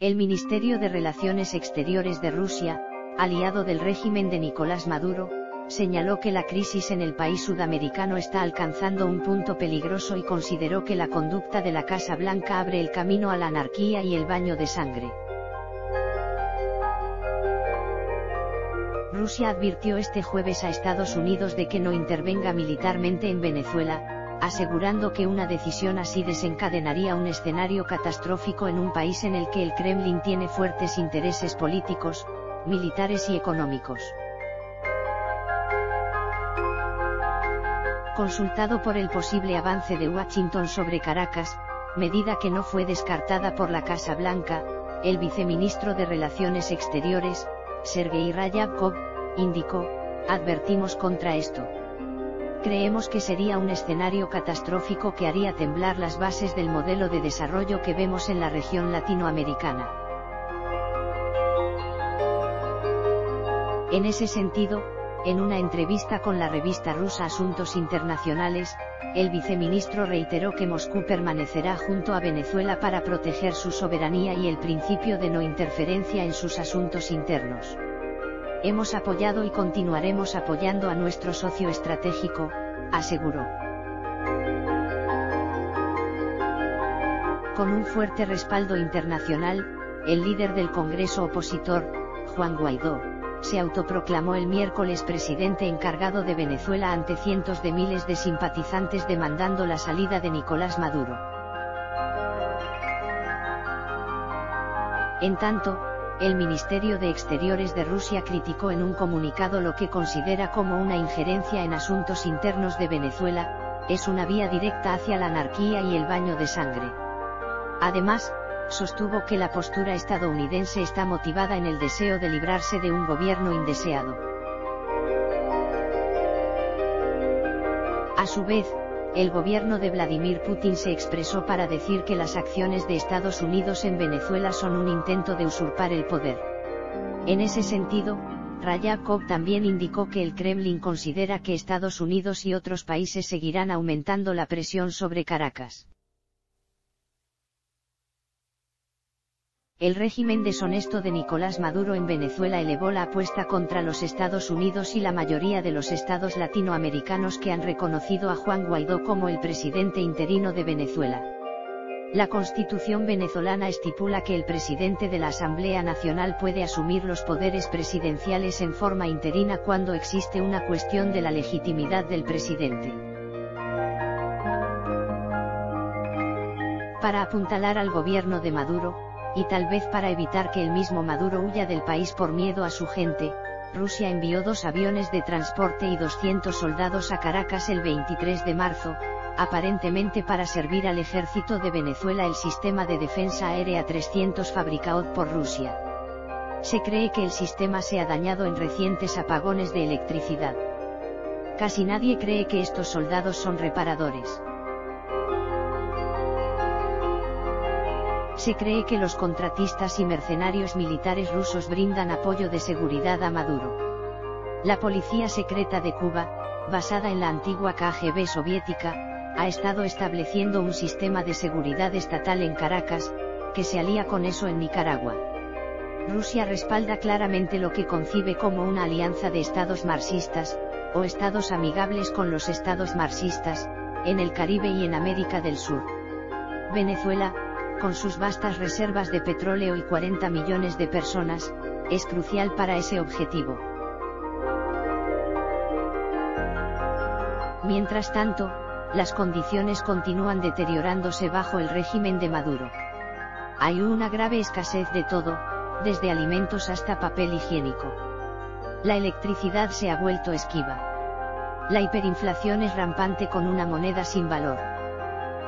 El Ministerio de Relaciones Exteriores de Rusia, aliado del régimen de Nicolás Maduro, señaló que la crisis en el país sudamericano está alcanzando un punto peligroso y consideró que la conducta de la Casa Blanca abre el camino a la anarquía y el baño de sangre. Rusia advirtió este jueves a Estados Unidos de que no intervenga militarmente en Venezuela, asegurando que una decisión así desencadenaría un escenario catastrófico en un país en el que el Kremlin tiene fuertes intereses políticos, militares y económicos. Consultado por el posible avance de Washington sobre Caracas, medida que no fue descartada por la Casa Blanca, el viceministro de Relaciones Exteriores, Sergei Ryabkov, indicó: advertimos contra esto. Creemos que sería un escenario catastrófico que haría temblar las bases del modelo de desarrollo que vemos en la región latinoamericana. En ese sentido, en una entrevista con la revista rusa Asuntos Internacionales, el viceministro reiteró que Moscú permanecerá junto a Venezuela para proteger su soberanía y el principio de no interferencia en sus asuntos internos. Hemos apoyado y continuaremos apoyando a nuestro socio estratégico, aseguró. Con un fuerte respaldo internacional, el líder del Congreso opositor, Juan Guaidó, se autoproclamó el miércoles presidente encargado de Venezuela ante cientos de miles de simpatizantes demandando la salida de Nicolás Maduro. En tanto, el Ministerio de Exteriores de Rusia criticó en un comunicado lo que considera como una injerencia en asuntos internos de Venezuela, es una vía directa hacia la anarquía y el baño de sangre. Además, sostuvo que la postura estadounidense está motivada en el deseo de librarse de un gobierno indeseado. A su vez, el gobierno de Vladimir Putin se expresó para decir que las acciones de Estados Unidos en Venezuela son un intento de usurpar el poder. En ese sentido, Ryabkov también indicó que el Kremlin considera que Estados Unidos y otros países seguirán aumentando la presión sobre Caracas. El régimen deshonesto de Nicolás Maduro en Venezuela elevó la apuesta contra los Estados Unidos y la mayoría de los estados latinoamericanos que han reconocido a Juan Guaidó como el presidente interino de Venezuela. La Constitución venezolana estipula que el presidente de la Asamblea Nacional puede asumir los poderes presidenciales en forma interina cuando existe una cuestión de la legitimidad del presidente. Para apuntalar al gobierno de Maduro, y tal vez para evitar que el mismo Maduro huya del país por miedo a su gente, Rusia envió 2 aviones de transporte y 200 soldados a Caracas el 23 de marzo, aparentemente para servir al ejército de Venezuela el sistema de defensa aérea 300 fabricado por Rusia. Se cree que el sistema se ha dañado en recientes apagones de electricidad. Casi nadie cree que estos soldados son reparadores. Se cree que los contratistas y mercenarios militares rusos brindan apoyo de seguridad a Maduro. La policía secreta de Cuba, basada en la antigua KGB soviética, ha estado estableciendo un sistema de seguridad estatal en Caracas, que se alía con eso en Nicaragua. Rusia respalda claramente lo que concibe como una alianza de estados marxistas, o estados amigables con los estados marxistas, en el Caribe y en América del Sur. Venezuela, con sus vastas reservas de petróleo y 40 millones de personas, es crucial para ese objetivo. Mientras tanto, las condiciones continúan deteriorándose bajo el régimen de Maduro. Hay una grave escasez de todo, desde alimentos hasta papel higiénico. La electricidad se ha vuelto esquiva. La hiperinflación es rampante con una moneda sin valor.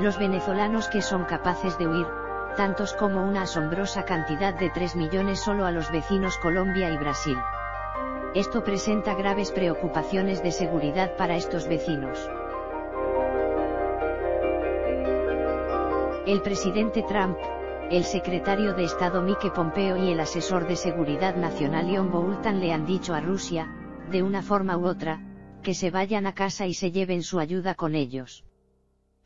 Los venezolanos que son capaces de huir, tantos como una asombrosa cantidad de 3 millones solo a los vecinos Colombia y Brasil. Esto presenta graves preocupaciones de seguridad para estos vecinos. El presidente Trump, el secretario de Estado Mike Pompeo y el asesor de Seguridad Nacional John Bolton le han dicho a Rusia, de una forma u otra, que se vayan a casa y se lleven su ayuda con ellos.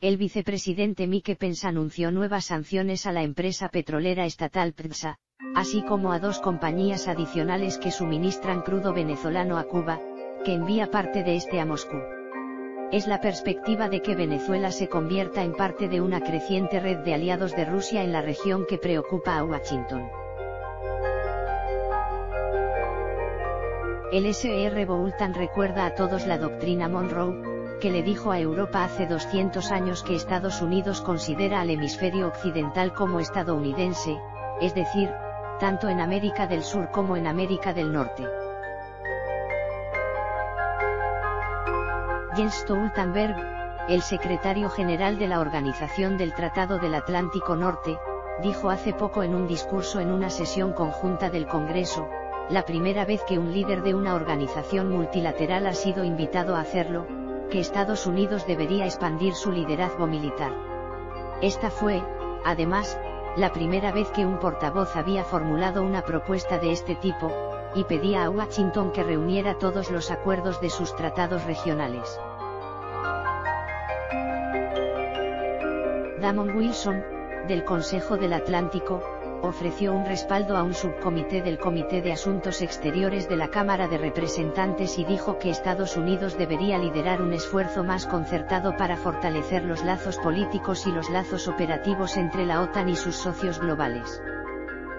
El vicepresidente Mike Pence anunció nuevas sanciones a la empresa petrolera estatal PDVSA, así como a 2 compañías adicionales que suministran crudo venezolano a Cuba, que envía parte de este a Moscú. Es la perspectiva de que Venezuela se convierta en parte de una creciente red de aliados de Rusia en la región que preocupa a Washington. El SR Bolton recuerda a todos la doctrina Monroe, que le dijo a Europa hace 200 años que Estados Unidos considera al hemisferio occidental como estadounidense, es decir, tanto en América del Sur como en América del Norte. Jens Stoltenberg, el secretario general de la Organización del Tratado del Atlántico Norte, dijo hace poco en un discurso en una sesión conjunta del Congreso, la primera vez que un líder de una organización multilateral ha sido invitado a hacerlo, que Estados Unidos debería expandir su liderazgo militar. Esta fue, además, la primera vez que un portavoz había formulado una propuesta de este tipo, y pedía a Washington que reuniera todos los acuerdos de sus tratados regionales. Damon Wilson, del Consejo del Atlántico, ofreció un respaldo a un subcomité del Comité de Asuntos Exteriores de la Cámara de Representantes y dijo que Estados Unidos debería liderar un esfuerzo más concertado para fortalecer los lazos políticos y los lazos operativos entre la OTAN y sus socios globales.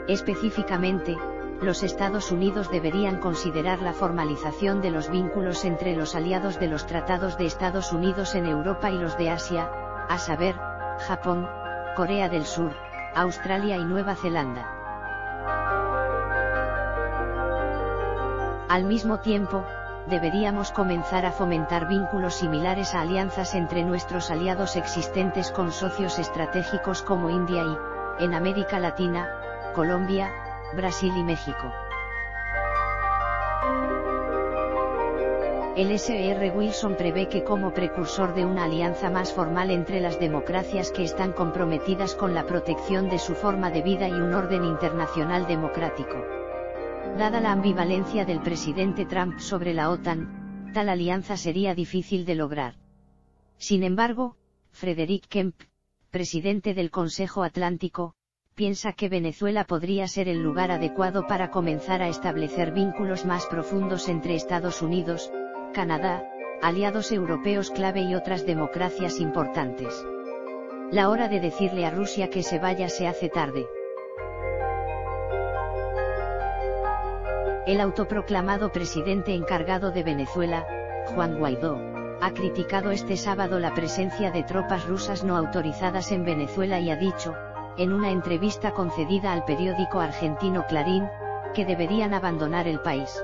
Específicamente, los Estados Unidos deberían considerar la formalización de los vínculos entre los aliados de los tratados de Estados Unidos en Europa y los de Asia, a saber, Japón, Corea del Sur, Australia y Nueva Zelanda. Al mismo tiempo, deberíamos comenzar a fomentar vínculos similares a alianzas entre nuestros aliados existentes con socios estratégicos como India y, en América Latina, Colombia, Brasil y México. El SR Wilson prevé que como precursor de una alianza más formal entre las democracias que están comprometidas con la protección de su forma de vida y un orden internacional democrático. Dada la ambivalencia del presidente Trump sobre la OTAN, tal alianza sería difícil de lograr. Sin embargo, Frederick Kemp, presidente del Consejo Atlántico, piensa que Venezuela podría ser el lugar adecuado para comenzar a establecer vínculos más profundos entre Estados Unidos, Canadá, aliados europeos clave y otras democracias importantes. La hora de decirle a Rusia que se vaya se hace tarde. El autoproclamado presidente encargado de Venezuela, Juan Guaidó, ha criticado este sábado la presencia de tropas rusas no autorizadas en Venezuela y ha dicho, en una entrevista concedida al periódico argentino Clarín, que deberían abandonar el país.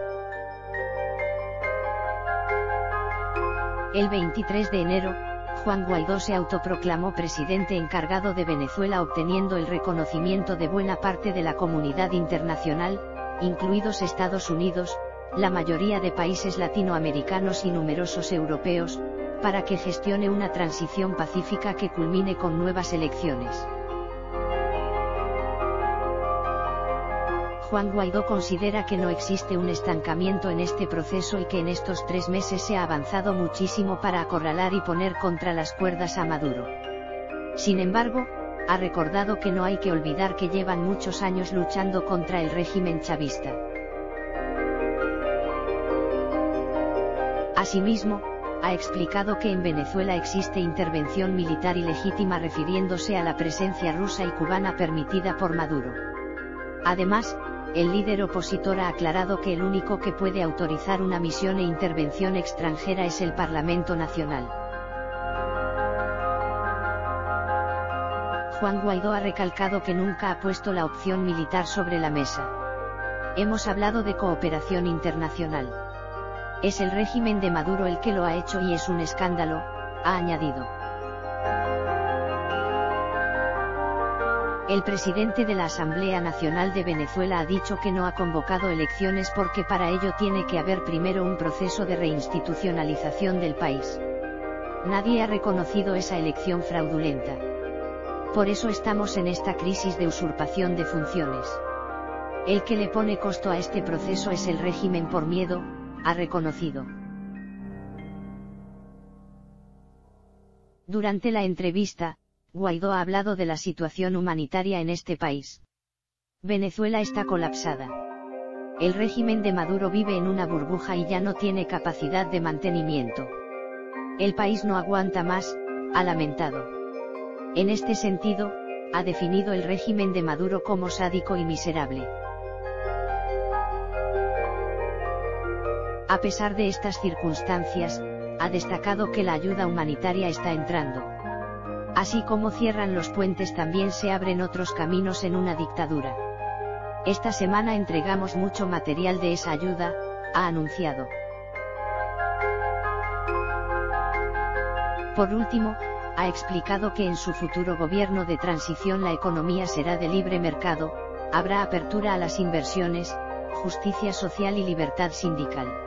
El 23 de enero, Juan Guaidó se autoproclamó presidente encargado de Venezuela obteniendo el reconocimiento de buena parte de la comunidad internacional, incluidos Estados Unidos, la mayoría de países latinoamericanos y numerosos europeos, para que gestione una transición pacífica que culmine con nuevas elecciones. Juan Guaidó considera que no existe un estancamiento en este proceso y que en estos 3 meses se ha avanzado muchísimo para acorralar y poner contra las cuerdas a Maduro. Sin embargo, ha recordado que no hay que olvidar que llevan muchos años luchando contra el régimen chavista. Asimismo, ha explicado que en Venezuela existe intervención militar ilegítima refiriéndose a la presencia rusa y cubana permitida por Maduro. Además, el líder opositor ha aclarado que el único que puede autorizar una misión e intervención extranjera es el Parlamento Nacional. Juan Guaidó ha recalcado que nunca ha puesto la opción militar sobre la mesa. Hemos hablado de cooperación internacional. Es el régimen de Maduro el que lo ha hecho y es un escándalo, ha añadido. El presidente de la Asamblea Nacional de Venezuela ha dicho que no ha convocado elecciones porque para ello tiene que haber primero un proceso de reinstitucionalización del país. Nadie ha reconocido esa elección fraudulenta. Por eso estamos en esta crisis de usurpación de funciones. El que le pone costo a este proceso es el régimen por miedo, ha reconocido. Durante la entrevista, Guaidó ha hablado de la situación humanitaria en este país. Venezuela está colapsada. El régimen de Maduro vive en una burbuja y ya no tiene capacidad de mantenimiento. El país no aguanta más, ha lamentado. En este sentido, ha definido el régimen de Maduro como sádico y miserable. A pesar de estas circunstancias, ha destacado que la ayuda humanitaria está entrando. Así como cierran los puentes, también se abren otros caminos en una dictadura. Esta semana entregamos mucho material de esa ayuda, ha anunciado. Por último, ha explicado que en su futuro gobierno de transición la economía será de libre mercado, habrá apertura a las inversiones, justicia social y libertad sindical.